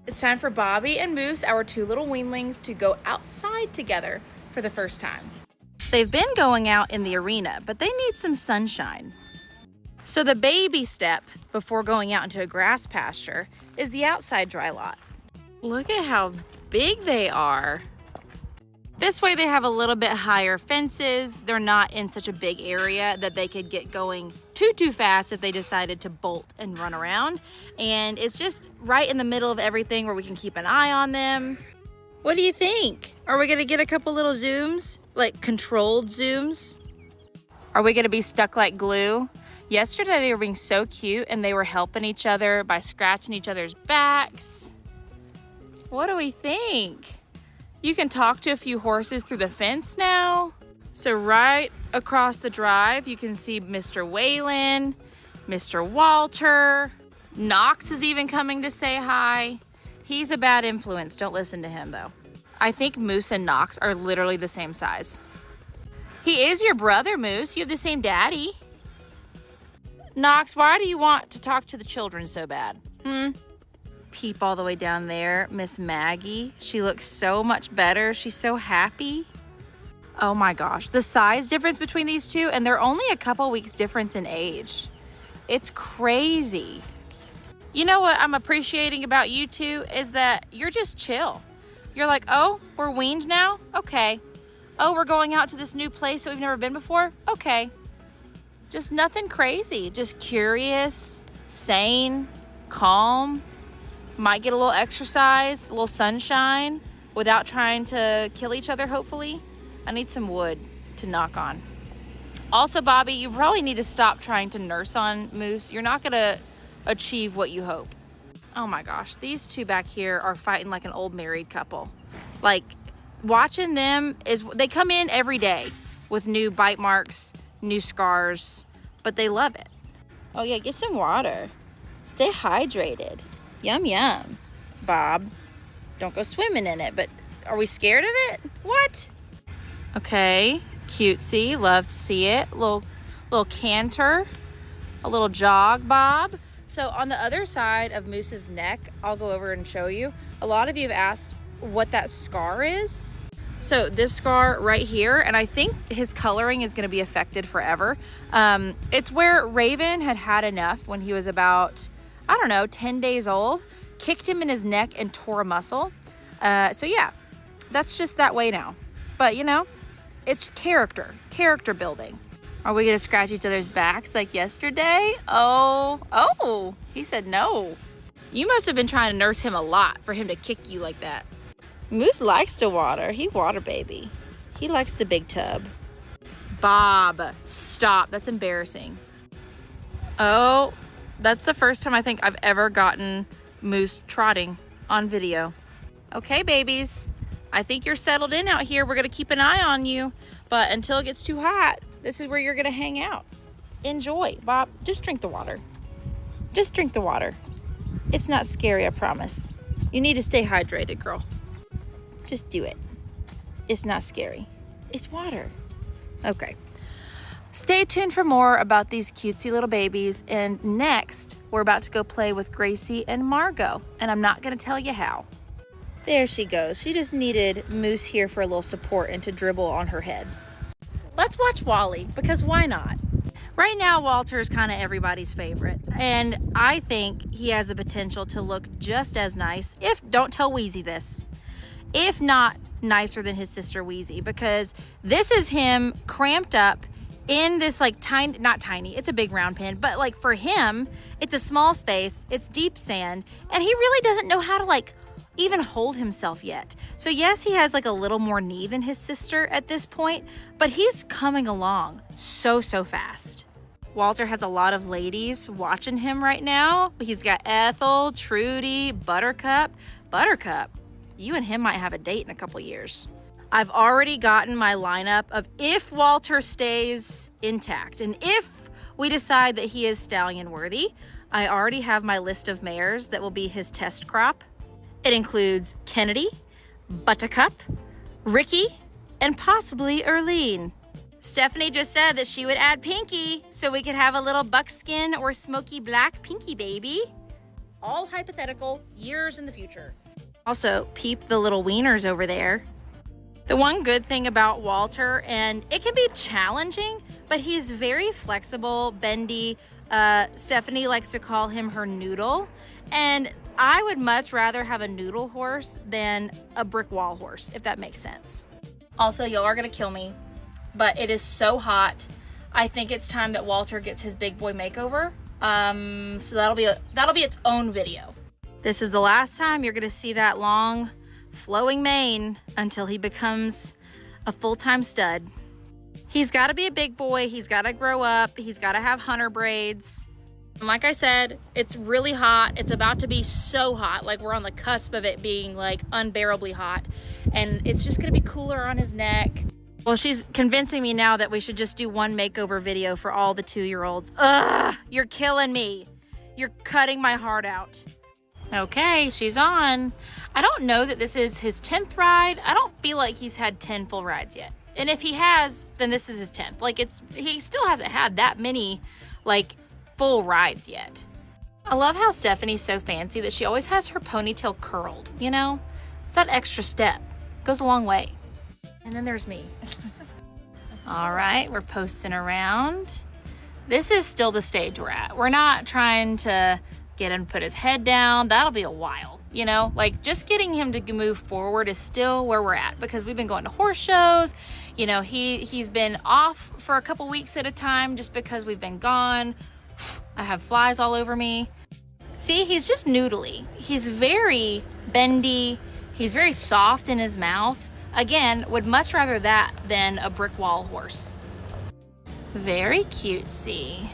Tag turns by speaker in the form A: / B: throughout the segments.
A: It's time for Bobbi and Moose, our two little weanlings, to go outside together for the first time. They've been going out in the arena, but they need some sunshine. So the baby step before going out into a grass pasture is the outside dry lot. Look at how big they are. This way they have a little bit higher fences. They're not in such a big area that they could get going too fast if they decided to bolt and run around. And it's just right in the middle of everything where we can keep an eye on them. What do you think? Are we gonna get a couple little zooms? Like controlled zooms? Are we gonna be stuck like glue? Yesterday they were being so cute and they were helping each other by scratching each other's backs. What do we think? You can talk to a few horses through the fence now. So right across the drive, you can see Mr. Waylon, Mr. Walter. Knox is even coming to say hi. He's a bad influence. Don't listen to him though. I think Moose and Knox are literally the same size. He is your brother, Moose. You have the same daddy. Knox, why do you want to talk to the children so bad? Peep all the way down there, Miss Maggie. She looks so much better. She's so happy. Oh my gosh, the size difference between these two, and they're only a couple weeks difference in age. It's crazy. You know what I'm appreciating about you two is that you're just chill. You're like, oh, we're weaned now? Okay. Oh, we're going out to this new place that we've never been before? Okay. Just nothing crazy, just curious, sane, calm. Might get a little exercise, a little sunshine without trying to kill each other, hopefully. I need some wood to knock on. Also, Bobbi, you probably need to stop trying to nurse on Moose. You're not gonna achieve what you hope. Oh my gosh, these two back here are fighting like an old married couple. Like, watching them they come in every day with new bite marks, new scars, but they love it. Oh yeah, get some water. Stay hydrated. Yum, yum. Bob, don't go swimming in it, but are we scared of it? What? Okay, cutesy, love to see it. Little canter, a little jog, Bob. So on the other side of Moose's neck, I'll go over and show you. A lot of you have asked what that scar is. So this scar right here, and I think his coloring is gonna be affected forever. It's where Raven had enough when he was about, I don't know, 10 days old, kicked him in his neck and tore a muscle. So yeah, that's just that way now. But you know, it's character building. Are we gonna scratch each other's backs like yesterday? Oh, he said no. You must have been trying to nurse him a lot for him to kick you like that. Moose likes to water. He water baby. He likes the big tub. Bob, stop, that's embarrassing. Oh, that's the first time I think I've ever gotten Moose trotting on video. Okay, babies, I think you're settled in out here. We're gonna keep an eye on you, but until it gets too hot, this is where you're gonna hang out. Enjoy. Bob, just drink the water. Just drink the water. It's not scary, I promise. You need to stay hydrated, girl. Just do it. It's not scary. It's water. Okay. Stay tuned for more about these cutesy little babies. And next, we're about to go play with Gracie and Margot. And I'm not gonna tell you how. There she goes. She just needed Moose here for a little support and to dribble on her head. Let's watch Wally, because why not? Right now, Walter is kind of everybody's favorite. And I think he has the potential to look just as nice, don't tell Wheezy this, if not nicer than his sister Wheezy, because this is him cramped up in this like tiny, not tiny, it's a big round pen, but like for him, it's a small space, it's deep sand, and he really doesn't know how to like even hold himself yet. So yes, he has like a little more knee than his sister at this point, but he's coming along so fast. Walter has a lot of ladies watching him right now. He's got Ethel, Trudy, Buttercup. Buttercup, you and him might have a date in a couple years. I've already gotten my lineup of if Walter stays intact and if we decide that he is stallion worthy. I already have my list of mares that will be his test crop. It includes Kennedy, Buttercup, Ricky, and possibly Erlene. Stephanie just said that she would add Pinky so we could have a little buckskin or smoky black Pinky baby. all hypothetical, years in the future. Also, peep the little wieners over there. The one good thing about Walter, and it can be challenging, but he's very flexible, bendy. Stephanie likes to call him her noodle. And I would much rather have a noodle horse than a brick wall horse, if that makes sense. Also, y'all are gonna kill me, but it is so hot. I think it's time that Walter gets his big boy makeover. So that'll be its own video. This is the last time you're gonna see that long flowing mane until he becomes a full-time stud. He's got to be a big boy. He's got to grow up. He's got to have hunter braids. And like I said, it's really hot. It's about to be so hot. Like we're on the cusp of it being like unbearably hot. And it's just going to be cooler on his neck. Well, she's convincing me now that we should just do one makeover video for all the 2-year-olds. Ugh, you're killing me. You're cutting my heart out. Okay, she's on. I don't know that this is his 10th ride. I don't feel like he's had 10 full rides yet. And if he has, then this is his 10th. Like he still hasn't had that many like full rides yet. I love how Stephanie's so fancy that she always has her ponytail curled, you know? It's that extra step. Goes a long way. And then there's me. All right, we're posting around. This is still the stage we're at. We're not trying to get him to put his head down. That'll be a while, you know? Like just getting him to move forward is still where we're at because we've been going to horse shows. You know, he's been off for a couple weeks at a time just because we've been gone. I have flies all over me. See, he's just noodly. He's very bendy. He's very soft in his mouth. Again, would much rather that than a brick wall horse. Very cutesy.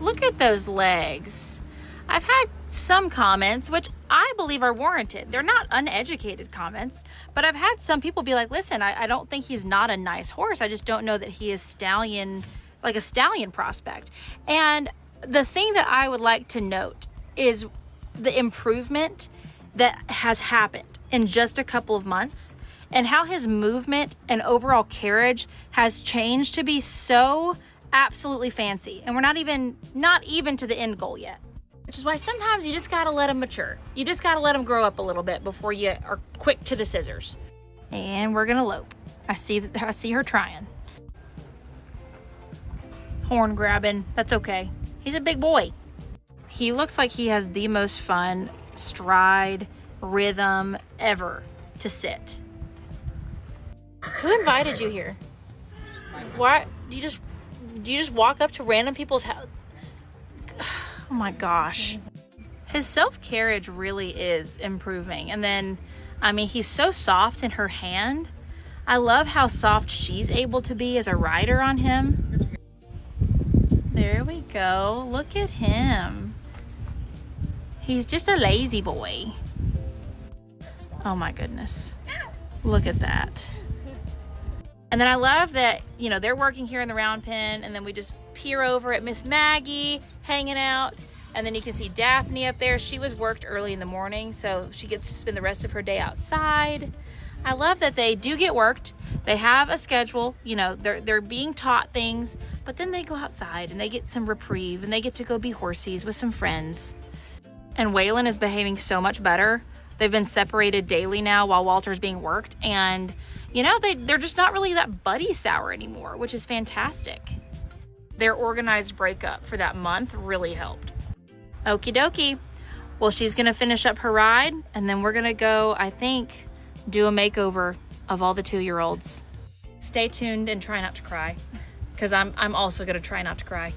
A: Look at those legs. I've had some comments, which I believe are warranted. They're not uneducated comments, but I've had some people be like, listen, I don't think he's not a nice horse. I just don't know that he is like a stallion prospect. And the thing that I would like to note is the improvement that has happened in just a couple of months and how his movement and overall carriage has changed to be so absolutely fancy. And we're not even to the end goal yet, which is why sometimes you just gotta let them mature. You just gotta let them grow up a little bit before you are quick to the scissors. And we're gonna lope. I see her trying. Horn grabbing, that's okay. He's a big boy. He looks like he has the most fun stride rhythm ever to sit. Who invited you here? Why do you just walk up to random people's house? Oh my gosh. His self-carriage really is improving. And then, I mean, he's so soft in her hand. I love how soft she's able to be as a rider on him. There we go. Look at him. He's just a lazy boy. Oh my goodness. Look at that. And then I love that, you know, they're working here in the round pen and then we just peer over at Miss Maggie hanging out. And then you can see Daphne up there. She was worked early in the morning, so she gets to spend the rest of her day outside. I love that they do get worked. They have a schedule, you know, they're being taught things, but then they go outside and they get some reprieve and they get to go be horsies with some friends. And Waylon is behaving so much better. They've been separated daily now while Walter's being worked. And, you know, they're just not really that buddy sour anymore, which is fantastic. Their organized breakup for that month really helped. Okie dokie. Well, she's going to finish up her ride, and then we're going to go, I think, do a makeover of all the 2-year-olds. Stay tuned and try not to cry, because I'm also going to try not to cry.